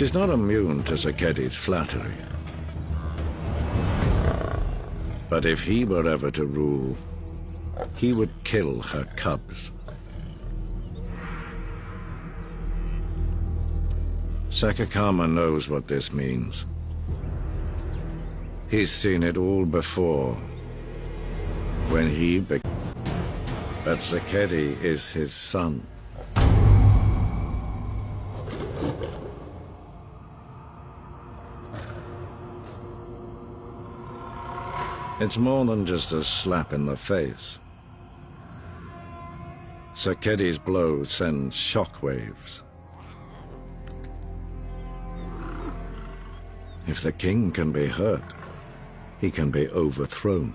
She's not immune to Saketti's flattery. But if he were ever to rule, he would kill her cubs. Sakakama knows what this means. He's seen it all before, when he became... But Saketti is his son. It's more than just a slap in the face. Saketti's blow sends shockwaves. If the king can be hurt, he can be overthrown.